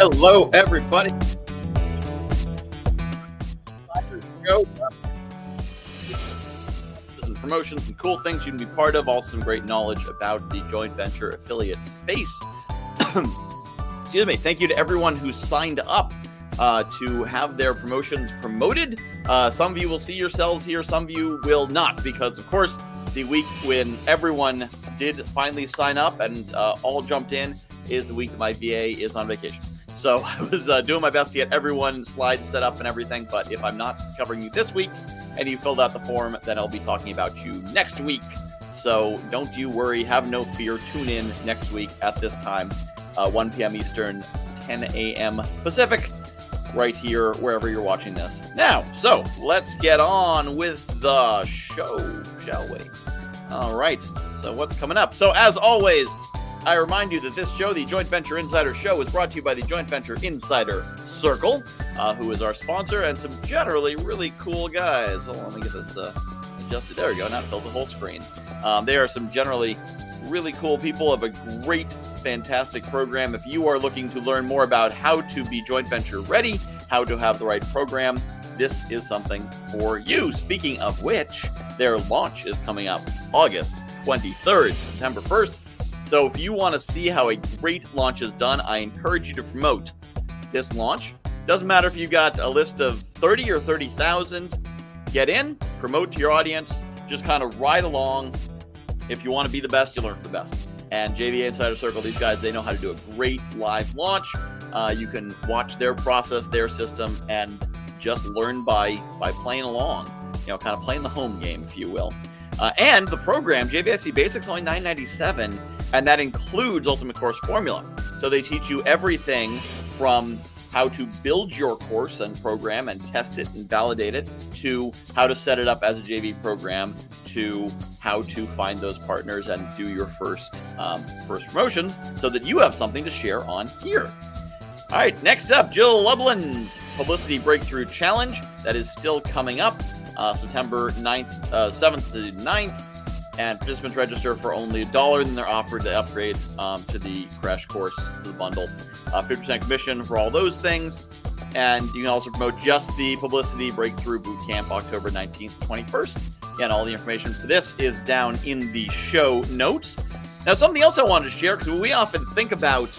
Hello, everybody. Show. Some promotions and cool things you can be part of. Also, some great knowledge about the joint venture affiliate space. Excuse me. Thank you to everyone who signed up to have their promotions promoted. Some of you will see yourselves here. Some of you will not, because, of course, the week when everyone did finally sign up and all jumped in is the week that my VA is on vacation. So I was doing my best to get everyone's slides set up and everything, but if I'm not covering you this week and you filled out the form, then I'll be talking about you next week. So don't you worry, have no fear. Tune in next week at this time, 1 p.m. Eastern, 10 a.m. Pacific, right here, wherever you're watching this. Now, so let's get on with the show, shall we? All right, so what's coming up? So as always, I remind you that this show, the Joint Venture Insider Show, is brought to you by the Joint Venture Insider Circle, who is our sponsor, and some generally really cool guys. Hold on, let me get this adjusted. There we go. Now it fills the whole screen. They are some generally really cool people, have a great, fantastic program. If you are looking to learn more about how to be joint venture ready, how to have the right program, this is something for you. Speaking of which, their launch is coming up August 23rd, September 1st. So if you want to see how a great launch is done, I encourage you to promote this launch. Doesn't matter if you got a list of 30 or 30,000. Get in, promote to your audience, just kind of ride along. If you want to be the best, you learn from the best. And JVA Insider Circle, these guys, they know how to do a great live launch. You can watch their process, their system, and just learn by playing along. You know, kind of playing the home game, if you will. And the program, JVSC Basics, only $9.97, and that includes Ultimate Course Formula. So they teach you everything from how to build your course and program and test it and validate it, to how to set it up as a JV program, to how to find those partners and do your first promotions so that you have something to share on here. All right, next up, Jill Lublin's Publicity Breakthrough Challenge. That is still coming up. September 7th to 9th, and participants register for only $1, then they're offered to upgrade to the crash course, to the bundle. 50% commission for all those things, and you can also promote just the Publicity Breakthrough Bootcamp, October 19th to 21st. Again, all the information for this is down in the show notes. Now, something else I wanted to share, because we often think about,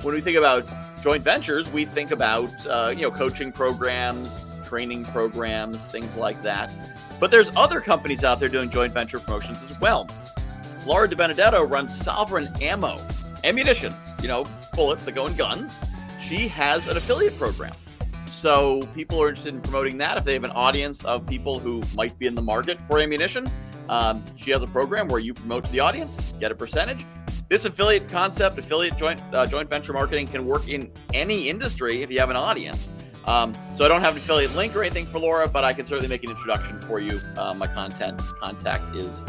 when we think about joint ventures, we think about, coaching programs, training programs, things like that. But there's other companies out there doing joint venture promotions as well. Laura DiBenedetto runs Sovereign Ammo, ammunition, bullets that go in guns. She has an affiliate program. So people are interested in promoting that. If they have an audience of people who might be in the market for ammunition, she has a program where you promote to the audience, get a percentage. This affiliate concept, joint venture marketing, can work in any industry if you have an audience. So I don't have an affiliate link or anything for Laura, but I can certainly make an introduction for you. My contact is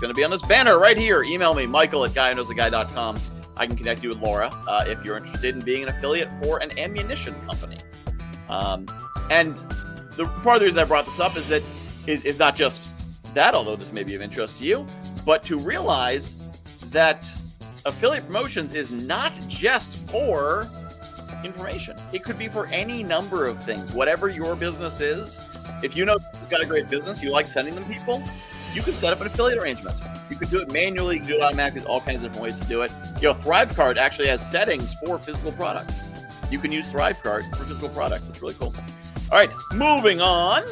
going to be on this banner right here. Email me, michael@guywhoknowsaguy.com. I can connect you with Laura if you're interested in being an affiliate for an ammunition company. And the part of the reason I brought this up is that is not just that, although this may be of interest to you, but to realize that affiliate promotions is not just for information. It could be for any number of things, whatever your business is. If you know you've got a great business, you like sending them people, you can set up an affiliate arrangement. You can do it manually, you can do it automatically. There's all kinds of different ways to do it. ThriveCard actually has settings for physical products. You can use ThriveCard for physical products. It's really cool. All right, moving on.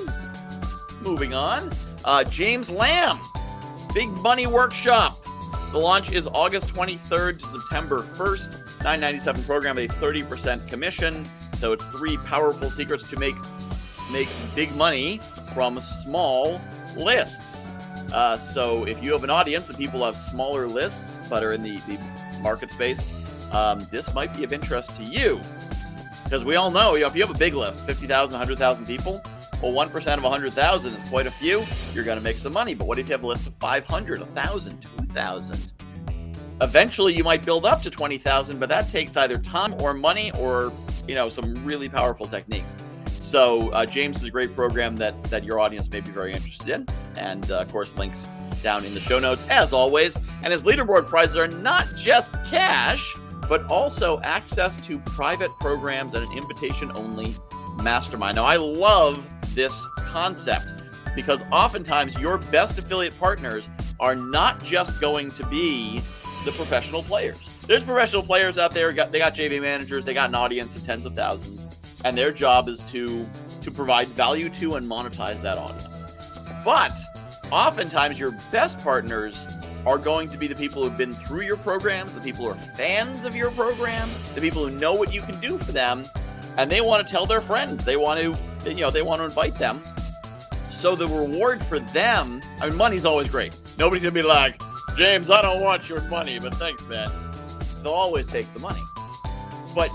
James Lamb, Big Money Workshop. The launch is August 23rd to September 1st. $9.97 program, a 30% commission. So it's 3 powerful secrets to make big money from small lists. So if you have an audience and people have smaller lists but are in the market space, this might be of interest to you. Because we all know, if you have a big list, 50,000, 100,000 people, well, 1% of 100,000 is quite a few. You're going to make some money. But what if you have a list of 500, 1,000, 2,000? Eventually, you might build up to 20,000, but that takes either time or money or, some really powerful techniques. So James is a great program that your audience may be very interested in. And, of course, links down in the show notes, as always. And his leaderboard prizes are not just cash, but also access to private programs and an invitation-only mastermind. Now, I love this concept because oftentimes your best affiliate partners are not just going to be the professional players. There's professional players out there, they got JV managers, they got an audience of tens of thousands, and their job is to provide value to and monetize that audience. But oftentimes your best partners are going to be the people who've been through your programs, the people who are fans of your program, the people who know what you can do for them, and they want to tell their friends. They want to, they want to invite them. So the reward for them, I mean, money's always great. Nobody's going to be like, James, I don't want your money, but thanks, man. They'll always take the money. But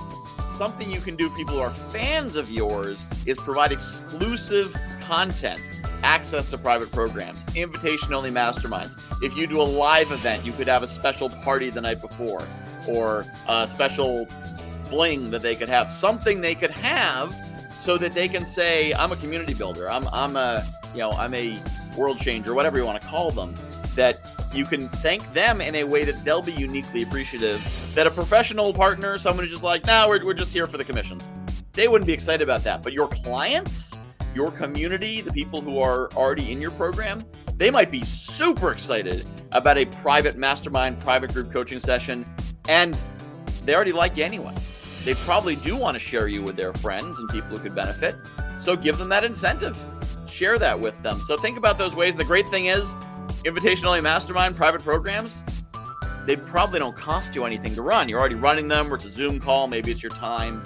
something you can do, people who are fans of yours, is provide exclusive content, access to private programs, invitation-only masterminds. If you do a live event, you could have a special party the night before, or a special fling that they could have, something they could have so that they can say, I'm a community builder, I'm a world changer, whatever you want to call them, that you can thank them in a way that they'll be uniquely appreciative, that a professional partner, someone who's just like, we're just here for the commissions, they wouldn't be excited about that. But your clients, your community, the people who are already in your program, they might be super excited about a private mastermind, private group coaching session, and they already like you anyway. They probably do want to share you with their friends and people who could benefit, so give them that incentive. Share that with them. So think about those ways. The great thing is, invitation-only mastermind, private programs, they probably don't cost you anything to run. You're already running them, or it's a Zoom call, maybe it's your time,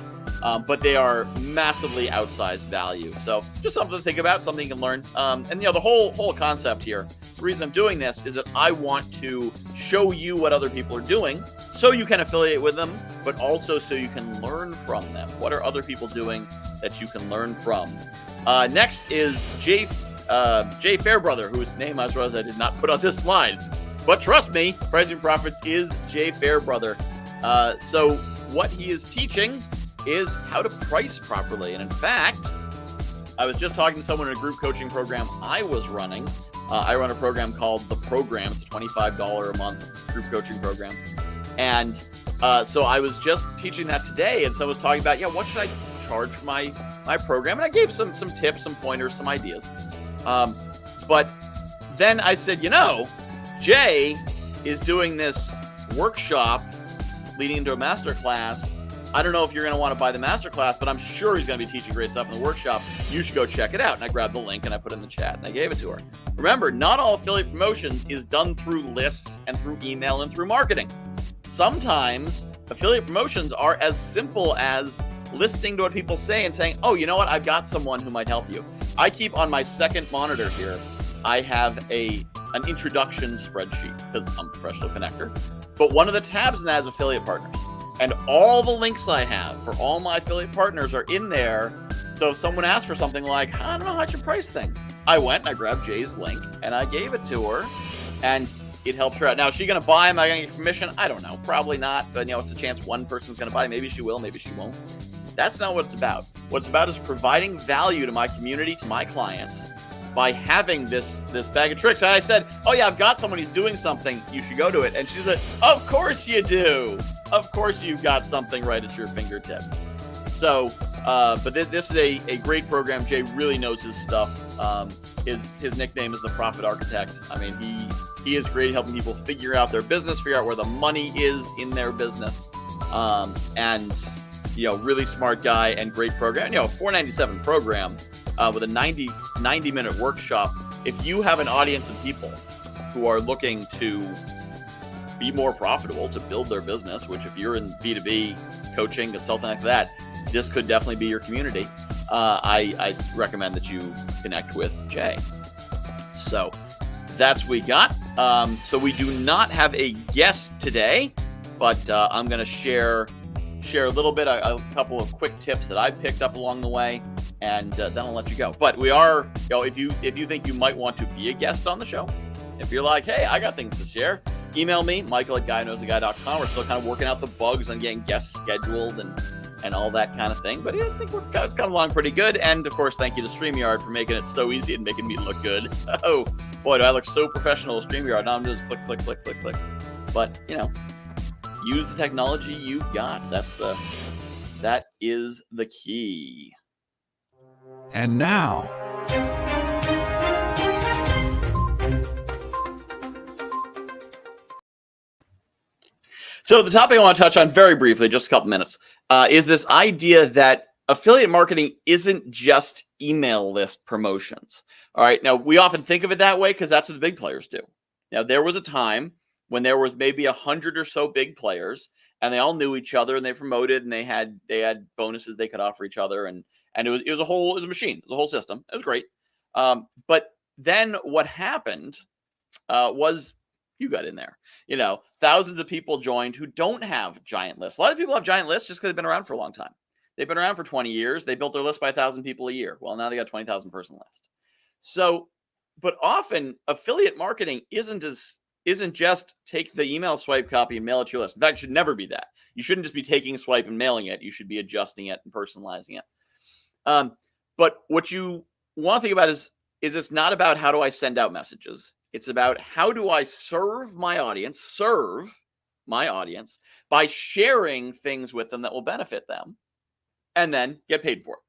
but they are massively outsized value. So just something to think about, something you can learn. And the whole concept here, the reason I'm doing this is that I want to show you what other people are doing so you can affiliate with them, but also so you can learn from them. What are other people doing that you can learn from? Next is Jay Fairbrother, whose name I realized I did not put on this slide. But trust me, Pricing Profits is Jay Fairbrother. So what he is teaching is how to price properly. And in fact, I was just talking to someone in a group coaching program I was running. I run a program called The Program. It's a $25 a month group coaching program. And so I was just teaching that today. And so I was talking about, what should I charge for my program? And I gave some tips, some pointers, some ideas. But then I said, Jay is doing this workshop leading into a masterclass. I don't know if you're going to want to buy the masterclass, but I'm sure he's going to be teaching great stuff in the workshop. You should go check it out. And I grabbed the link and I put it in the chat and I gave it to her. Remember, not all affiliate promotions is done through lists and through email and through marketing. Sometimes affiliate promotions are as simple as listening to what people say and saying, oh, you know what? I've got someone who might help you. I keep on my second monitor here, I have an introduction spreadsheet because I'm a professional connector. But one of the tabs in that is affiliate partners. And all the links I have for all my affiliate partners are in there. So if someone asks for something like, I don't know how I should price things, I went and I grabbed Jay's link and I gave it to her and it helped her out. Now, is she going to buy? Am I going to get permission? I don't know. Probably not. But, it's a chance one person's going to buy. Maybe she will. Maybe she won't. That's not what it's about. What it's about is providing value to my community, to my clients, by having this bag of tricks. And I said, oh yeah, I've got someone who's doing something. You should go to it. And she said, of course you do. Of course you've got something right at your fingertips. So, but this is a great program. Jay really knows his stuff. His nickname is the Profit Architect. I mean, he is great at helping people figure out their business, figure out where the money is in their business. And really smart guy and great program. A $497 program with a 90-minute workshop. If you have an audience of people who are looking to be more profitable, to build their business, which if you're in B2B coaching, consulting like that, this could definitely be your community. I recommend that you connect with Jay. So that's what we got. So we do not have a guest today, but I'm going to share a little bit, a couple of quick tips that I picked up along the way, and then I'll let you go. But we are, if you think you might want to be a guest on the show, if you're like, hey, I got things to share, email me, michael@guyknowsaguy.com. We're still kind of working out the bugs on getting guests scheduled and all that kind of thing. But I think it's come along pretty good. And of course, thank you to StreamYard for making it so easy and making me look good. Oh boy, do I look so professional with StreamYard. Now I'm just click. But use the technology you've got. That is the key. And now, so the topic I want to touch on very briefly, just a couple minutes, is this idea that affiliate marketing isn't just email list promotions. All right. Now, we often think of it that way because that's what the big players do. Now, there was a time when there was maybe 100 or so big players, and they all knew each other, and they promoted, and they had bonuses they could offer each other, and it was a machine, it was a whole system. It was great. But then what happened was you got in there. Thousands of people joined who don't have giant lists. A lot of people have giant lists just because they've been around for a long time. They've been around for 20 years. They built their list by 1,000 people a year. Well, now they got a 20,000 person list. So, but often affiliate marketing isn't just take the email swipe copy and mail it to your list. In fact, it should never be that. You shouldn't just be taking a swipe and mailing it. You should be adjusting it and personalizing it. But what you want to think about is it's not about how do I send out messages. It's about how do I serve my audience by sharing things with them that will benefit them and then get paid for it.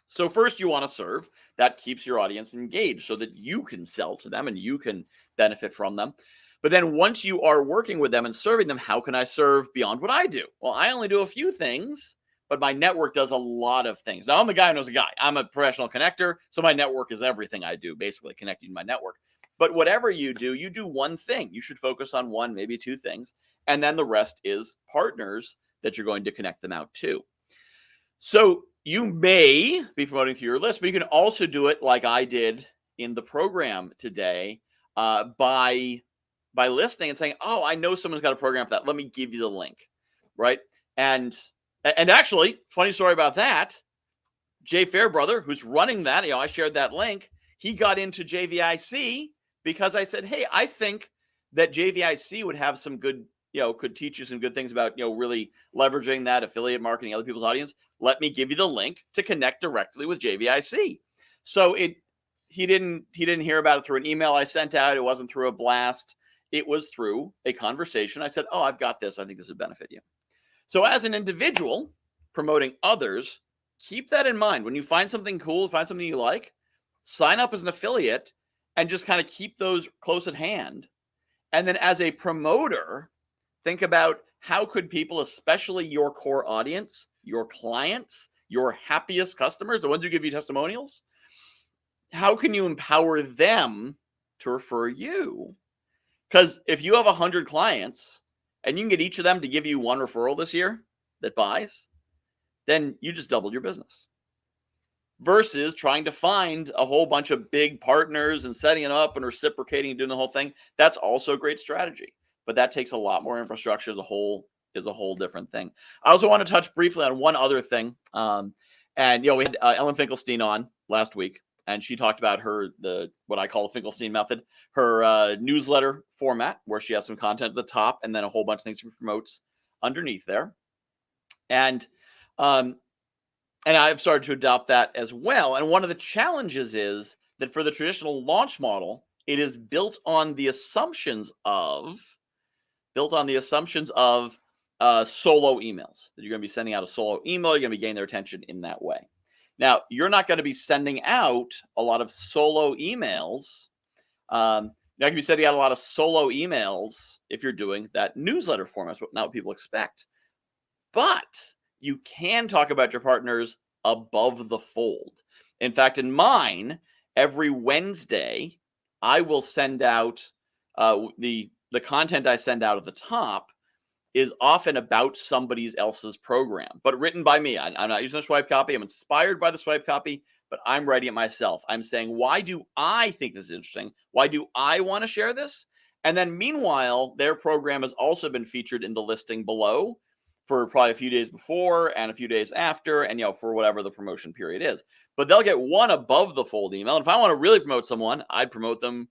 So first you want to serve. That keeps your audience engaged so that you can sell to them and you can benefit from them. But then once you are working with them and serving them, how can I serve beyond what I do? Well, I only do a few things, but my network does a lot of things. Now, I'm a guy who knows a guy. I'm a professional connector, so my network is everything I do, basically connecting to my network. But whatever you do one thing. You should focus on one, maybe two things. And then the rest is partners that you're going to connect them out to. So you may be promoting through your list, but you can also do it like I did in the program today by listening and saying, oh, I know someone's got a program for that. Let me give you the link, right? And actually, funny story about that, Jay Fairbrother, who's running that, I shared that link. He got into JVIC because I said, hey, I think that JVIC would have some good, could teach you some good things about, really leveraging that affiliate marketing, other people's audience. Let me give you the link to connect directly with JVIC. So he didn't hear about it through an email I sent out. It wasn't through a blast. It was through a conversation. I said, oh, I've got this. I think this would benefit you. So as an individual promoting others, keep that in mind. When you find something cool, find something you like, sign up as an affiliate and just kind of keep those close at hand. And then as a promoter, think about how could people, especially your core audience, your clients, your happiest customers, the ones who give you testimonials, how can you empower them to refer you? Because if you have 100 clients and you can get each of them to give you one referral this year that buys, then you just doubled your business. Versus trying to find a whole bunch of big partners and setting it up and reciprocating and doing the whole thing. That's also a great strategy, but that takes a lot more infrastructure. Is a whole different thing. I also want to touch briefly on one other thing. We had Ellen Finkelstein on last week, and she talked about what I call the Finkelstein Method, her newsletter format, where she has some content at the top and then a whole bunch of things she promotes underneath there. And I've started to adopt that as well. And one of the challenges is that for the traditional launch model, it is built on the assumptions of solo emails, that you're going to be sending out a solo email. You're going to be getting their attention in that way. Now, you're not going to be sending out a lot of solo emails. You're not going to be sending out a lot of solo emails if you're doing that newsletter format. That's not what people expect. But you can talk about your partners above the fold. In fact, in mine, every Wednesday, I will send out the content I send out at the top is often about somebody else's program, but written by me. I'm not using a swipe copy. I'm inspired by the swipe copy, but I'm writing it myself. I'm saying, why do I think this is interesting? Why do I want to share this? And then meanwhile, their program has also been featured in the listing below for probably a few days before and a few days after, and for whatever the promotion period is. But they'll get one above the fold email. And if I want to really promote someone, I'd promote them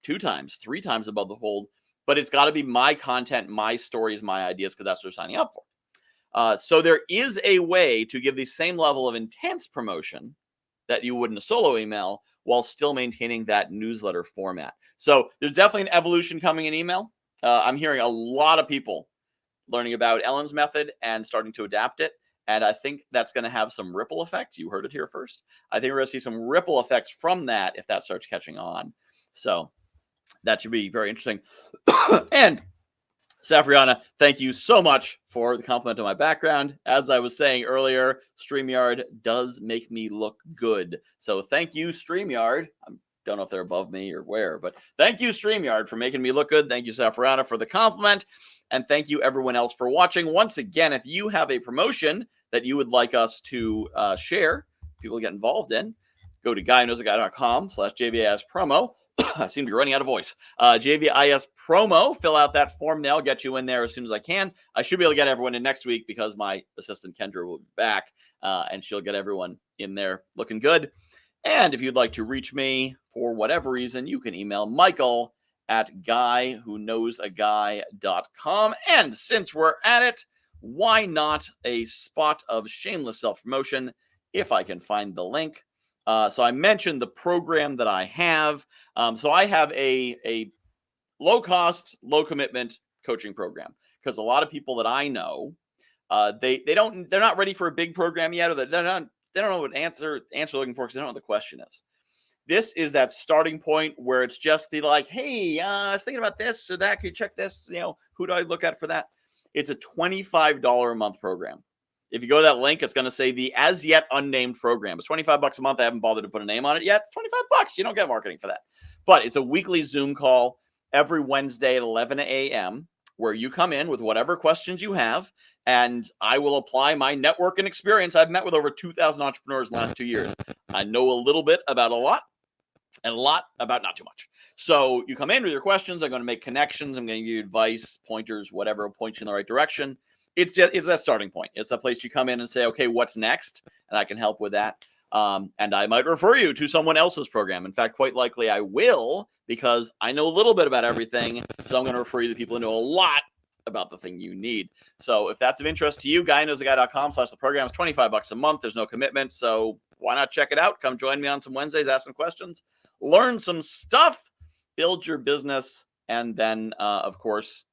2 times, 3 times above the fold. But it's got to be my content, my stories, my ideas, because that's what they're signing up for. So there is a way to give the same level of intense promotion that you would in a solo email while still maintaining that newsletter format. So there's definitely an evolution coming in email. I'm hearing a lot of people learning about Ellen's method and starting to adapt it. And I think that's going to have some ripple effects. You heard it here first. I think we're going to see some ripple effects from that if that starts catching on. So that should be very interesting. And Safriana, thank you so much for the compliment on my background. As I was saying earlier, StreamYard does make me look good. So thank you, StreamYard. I don't know if they're above me or where, but thank you, StreamYard, for making me look good. Thank you, Safriana, for the compliment. And thank you, everyone else, for watching. Once again, if you have a promotion that you would like us to share, people get involved in, go to guywhoknowsaguy.com/JVIS promo. I seem to be running out of voice. JVIS promo. Fill out that form. They'll get you in there as soon as I can. I should be able to get everyone in next week because my assistant Kendra will be back, and she'll get everyone in there looking good. And if you'd like to reach me for whatever reason, you can email Michael at guywhoknowsaguy.com. And since we're at it, why not a spot of shameless self-promotion if I can find the link? So I mentioned the program that I have. So I have a low-cost, low-commitment coaching program because a lot of people that I know, they're not ready for a big program yet, or they don't know what answer they're looking for because they don't know what the question is. This is that starting point where it's just the like, hey, I was thinking about this or that. Can you check this? Who do I look at for that? It's a $25 a month program. If you go to that link, it's going to say the as yet unnamed program. It's $25 a month. I haven't bothered to put a name on it yet. It's $25. You don't get marketing for that. But it's a weekly Zoom call every Wednesday at 11 a.m. where you come in with whatever questions you have, and I will apply my network and experience. I've met with over 2,000 entrepreneurs in the last 2 years. I know a little bit about a lot and a lot about not too much. So you come in with your questions. I'm going to make connections. I'm going to give you advice, pointers, whatever, point you in the right direction. It's that starting point. It's a place you come in and say, okay, what's next? And I can help with that. And I might refer you to someone else's program. In fact, quite likely I will, because I know a little bit about everything. So I'm going to refer you to people who know a lot about the thing you need. So if that's of interest to you, guywhoknowsaguy.com/the program is $25 a month. There's no commitment. So why not check it out? Come join me on some Wednesdays, ask some questions, learn some stuff, build your business. And then, of course,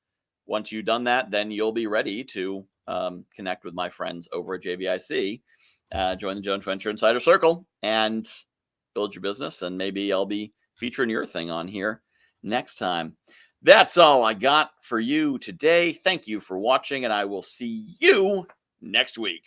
once you've done that, then you'll be ready to connect with my friends over at JVIC, join the Joint Venture Insider Circle, and build your business. And maybe I'll be featuring your thing on here next time. That's all I got for you today. Thank you for watching, and I will see you next week.